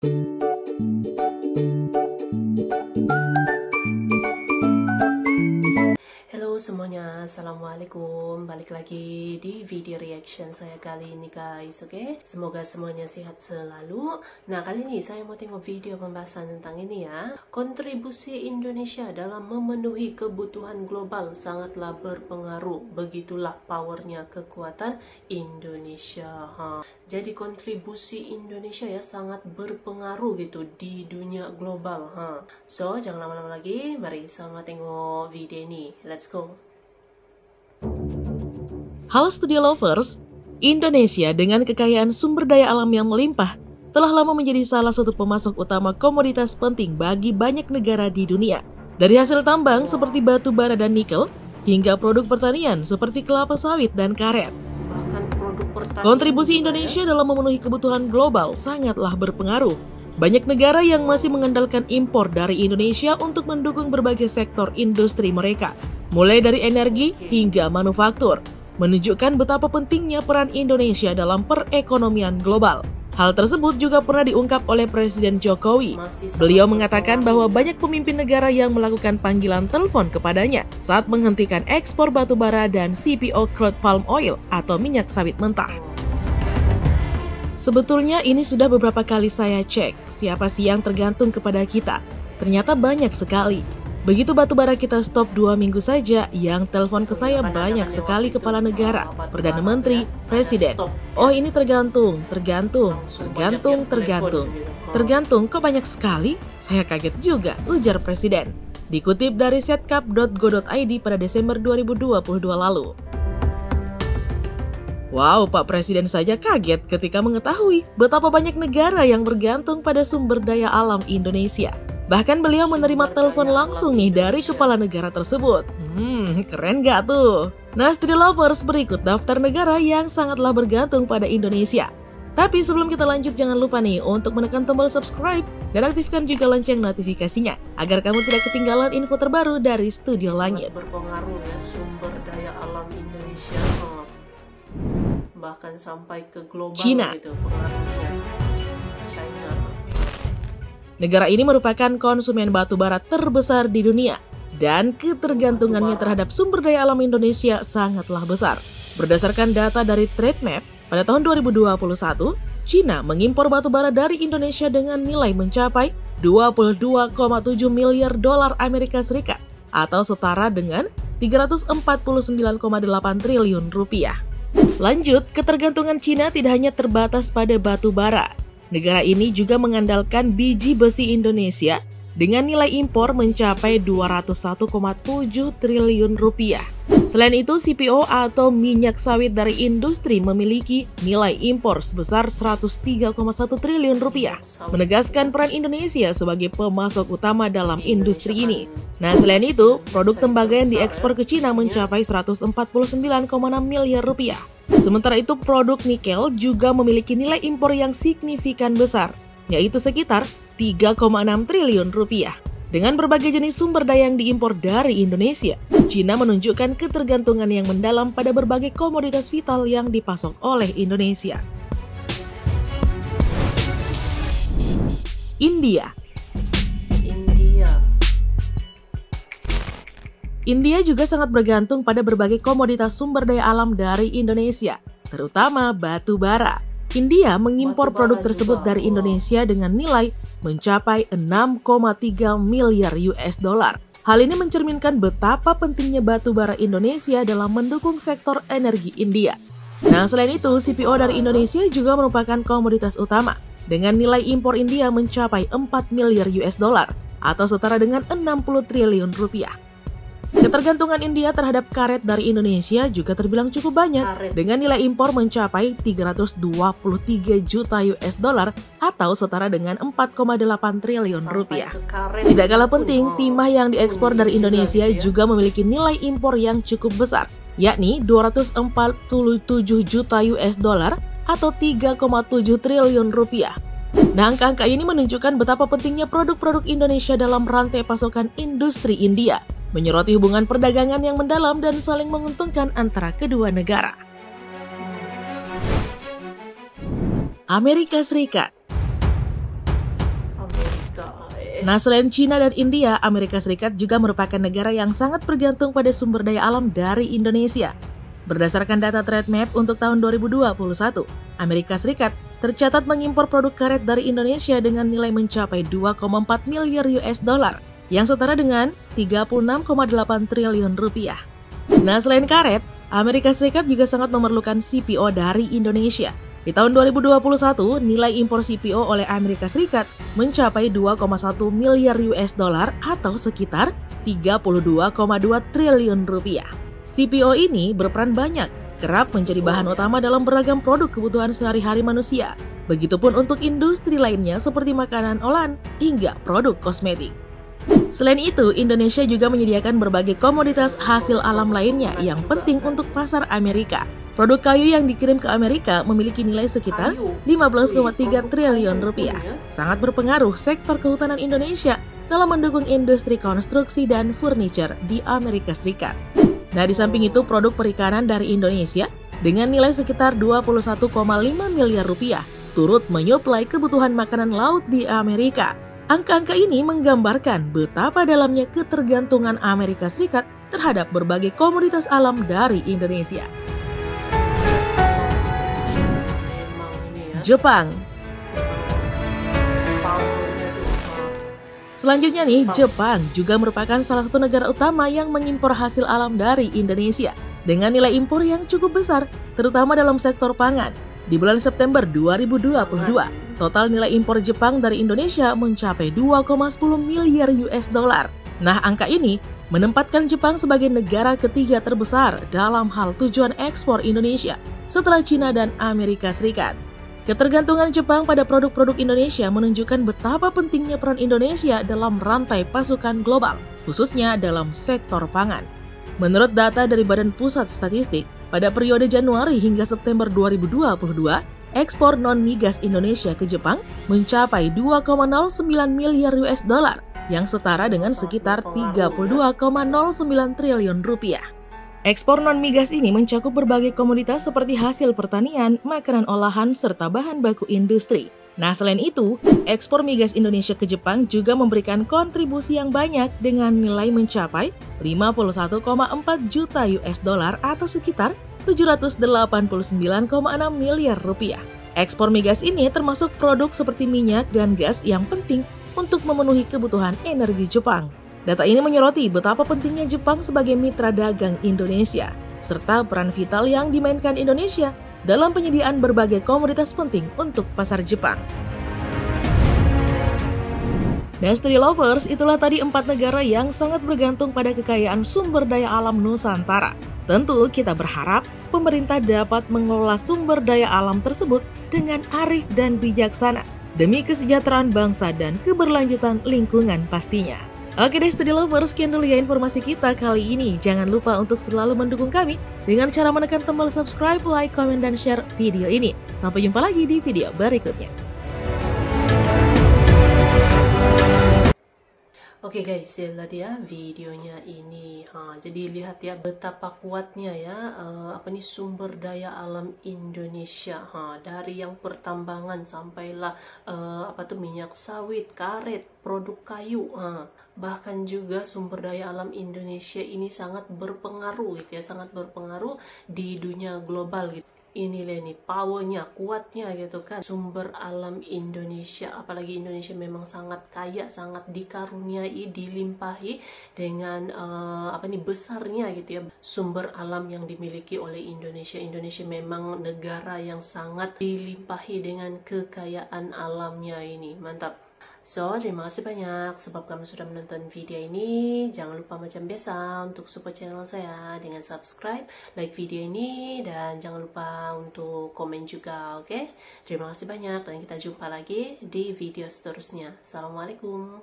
Halo semuanya, assalamualaikum. Balik lagi di video reaction saya kali ini guys, oke? Semoga semuanya sehat selalu. Nah, kali ini saya mau tengok video pembahasan tentang ini ya. Kontribusi Indonesia dalam memenuhi kebutuhan global sangatlah berpengaruh. Begitulah powernya kekuatan Indonesia. Jadi kontribusi Indonesia ya sangat berpengaruh gitu di dunia global. So, jangan lama-lama lagi, mari sama tengok video ini. Let's go. Halo Studio Lovers, Indonesia dengan kekayaan sumber daya alam yang melimpah telah lama menjadi salah satu pemasok utama komoditas penting bagi banyak negara di dunia. Dari hasil tambang seperti batu bara dan nikel, hingga produk pertanian seperti kelapa sawit dan karet. Kontribusi Indonesia dalam memenuhi kebutuhan global sangatlah berpengaruh. Banyak negara yang masih mengandalkan impor dari Indonesia untuk mendukung berbagai sektor industri mereka, mulai dari energi hingga manufaktur, menunjukkan betapa pentingnya peran Indonesia dalam perekonomian global. Hal tersebut juga pernah diungkap oleh Presiden Jokowi. Beliau mengatakan bahwa banyak pemimpin negara yang melakukan panggilan telepon kepadanya saat menghentikan ekspor batu bara dan CPO crude palm oil atau minyak sawit mentah. Sebetulnya ini sudah beberapa kali saya cek, siapa sih yang tergantung kepada kita? Ternyata banyak sekali. Begitu batu bara kita stop 2 minggu saja, yang telepon ke saya banyak sekali kepala negara, Perdana Menteri, Presiden. Oh ini tergantung. Tergantung, kok banyak sekali? Saya kaget juga, ujar Presiden. Dikutip dari setkap.go.id pada Desember 2022 lalu. Wow, Pak Presiden saja kaget ketika mengetahui betapa banyak negara yang bergantung pada sumber daya alam Indonesia. Bahkan beliau menerima telepon langsung nih dari kepala negara tersebut. Keren gak tuh? Nah, Studio Lovers, berikut daftar negara yang sangatlah bergantung pada Indonesia. Tapi sebelum kita lanjut, jangan lupa nih untuk menekan tombol subscribe dan aktifkan juga lonceng notifikasinya agar kamu tidak ketinggalan info terbaru dari Studio Langit. Berpengaruh ya sumber daya alam Indonesia. Bahkan sampai ke global Cina. gitu pengaruhnya. China. Negara ini merupakan konsumen batu bara terbesar di dunia dan ketergantungannya terhadap sumber daya alam Indonesia sangatlah besar. Berdasarkan data dari TradeMap, pada tahun 2021, Cina mengimpor batu bara dari Indonesia dengan nilai mencapai 22,7 miliar dolar Amerika Serikat atau setara dengan 349,8 triliun rupiah. Lanjut, ketergantungan Cina tidak hanya terbatas pada batu bara. Negara ini juga mengandalkan biji besi Indonesia dengan nilai impor mencapai 201,7 triliun rupiah. Selain itu, CPO atau minyak sawit dari industri memiliki nilai impor sebesar 103,1 triliun rupiah, menegaskan peran Indonesia sebagai pemasok utama dalam industri ini. Nah, selain itu, produk tembaga yang diekspor ke Cina mencapai 149,6 miliar rupiah. Sementara itu, produk nikel juga memiliki nilai impor yang signifikan besar, yaitu sekitar 3,6 triliun rupiah. Dengan berbagai jenis sumber daya yang diimpor dari Indonesia, Cina menunjukkan ketergantungan yang mendalam pada berbagai komoditas vital yang dipasok oleh Indonesia. India juga sangat bergantung pada berbagai komoditas sumber daya alam dari Indonesia, terutama batu bara. India mengimpor produk tersebut dari Indonesia dengan nilai mencapai 6,3 miliar US dollar. Hal ini mencerminkan betapa pentingnya batu bara Indonesia dalam mendukung sektor energi India. Nah, selain itu, CPO dari Indonesia juga merupakan komoditas utama dengan nilai impor India mencapai 4 miliar US dollar atau setara dengan 60 triliun rupiah. Ketergantungan India terhadap karet dari Indonesia juga terbilang cukup banyak dengan nilai impor mencapai 323 juta US dollar atau setara dengan 4,8 triliun rupiah. Tidak kalah penting, timah yang diekspor dari Indonesia juga memiliki nilai impor yang cukup besar, yakni 247 juta US dollar atau 3,7 triliun rupiah. Nah, angka-angka ini menunjukkan betapa pentingnya produk-produk Indonesia dalam rantai pasokan industri India, menyoroti hubungan perdagangan yang mendalam dan saling menguntungkan antara kedua negara. Amerika Serikat. guys. Nah, selain China dan India, Amerika Serikat juga merupakan negara yang sangat bergantung pada sumber daya alam dari Indonesia. Berdasarkan data TradeMap untuk tahun 2021, Amerika Serikat tercatat mengimpor produk karet dari Indonesia dengan nilai mencapai 2,4 miliar US dollar, yang setara dengan 36,8 triliun rupiah. Nah, selain karet, Amerika Serikat juga sangat memerlukan CPO dari Indonesia. Di tahun 2021, nilai impor CPO oleh Amerika Serikat mencapai 2,1 miliar US dollar atau sekitar 32,2 triliun rupiah. CPO ini berperan banyak, kerap menjadi bahan utama dalam beragam produk kebutuhan sehari-hari manusia. Begitupun untuk industri lainnya seperti makanan olahan hingga produk kosmetik. Selain itu, Indonesia juga menyediakan berbagai komoditas hasil alam lainnya yang penting untuk pasar Amerika. Produk kayu yang dikirim ke Amerika memiliki nilai sekitar 15,3 triliun rupiah. Sangat berpengaruh sektor kehutanan Indonesia dalam mendukung industri konstruksi dan furniture di Amerika Serikat. Nah, di samping itu, produk perikanan dari Indonesia dengan nilai sekitar 21,5 miliar rupiah turut menyuplai kebutuhan makanan laut di Amerika. Angka-angka ini menggambarkan betapa dalamnya ketergantungan Amerika Serikat terhadap berbagai komoditas alam dari Indonesia. Jepang. Selanjutnya nih, Jepang juga merupakan salah satu negara utama yang mengimpor hasil alam dari Indonesia dengan nilai impor yang cukup besar, terutama dalam sektor pangan. Di bulan September 2022, total nilai impor Jepang dari Indonesia mencapai 2,10 miliar US dollar. Nah, angka ini menempatkan Jepang sebagai negara ketiga terbesar dalam hal tujuan ekspor Indonesia setelah China dan Amerika Serikat. Ketergantungan Jepang pada produk-produk Indonesia menunjukkan betapa pentingnya peran Indonesia dalam rantai pasukan global, khususnya dalam sektor pangan. Menurut data dari Badan Pusat Statistik, pada periode Januari hingga September 2022, ekspor non-migas Indonesia ke Jepang mencapai 2,09 miliar US dollar, yang setara dengan sekitar 32,09 triliun rupiah. Ekspor non-migas ini mencakup berbagai komoditas seperti hasil pertanian, makanan olahan, serta bahan baku industri. Nah, selain itu, ekspor migas Indonesia ke Jepang juga memberikan kontribusi yang banyak dengan nilai mencapai 51,4 juta US dollar atau sekitar 789,6 miliar rupiah. Ekspor migas ini termasuk produk seperti minyak dan gas yang penting untuk memenuhi kebutuhan energi Jepang. Data ini menyoroti betapa pentingnya Jepang sebagai mitra dagang Indonesia, serta peran vital yang dimainkan Indonesia dalam penyediaan berbagai komoditas penting untuk pasar Jepang. Dan studi lovers, itulah tadi 4 negara yang sangat bergantung pada kekayaan sumber daya alam Nusantara. Tentu kita berharap pemerintah dapat mengelola sumber daya alam tersebut dengan arif dan bijaksana demi kesejahteraan bangsa dan keberlanjutan lingkungan pastinya. Oke deh studi lovers, sekian dulu ya informasi kita kali ini. Jangan lupa untuk selalu mendukung kami dengan cara menekan tombol subscribe, like, komen, dan share video ini. Sampai jumpa lagi di video berikutnya. Oke guys, inilah dia videonya ini. Jadi lihat ya betapa kuatnya ya sumber daya alam Indonesia. Dari yang pertambangan sampailah minyak sawit, karet, produk kayu. Bahkan juga sumber daya alam Indonesia ini sangat berpengaruh gitu ya, sangat berpengaruh di dunia global gitu. Inilah nih powernya, kuatnya gitu kan sumber alam Indonesia. Apalagi Indonesia memang sangat kaya, sangat dikaruniai, dilimpahi dengan besarnya gitu ya sumber alam yang dimiliki oleh Indonesia. Indonesia memang negara yang sangat dilimpahi dengan kekayaan alamnya ini. Mantap. So, terima kasih banyak sebab kamu sudah menonton video ini. Jangan lupa macam biasa untuk support channel saya dengan subscribe, like video ini, dan jangan lupa untuk komen juga, oke? Terima kasih banyak dan kita jumpa lagi di video seterusnya. Assalamualaikum.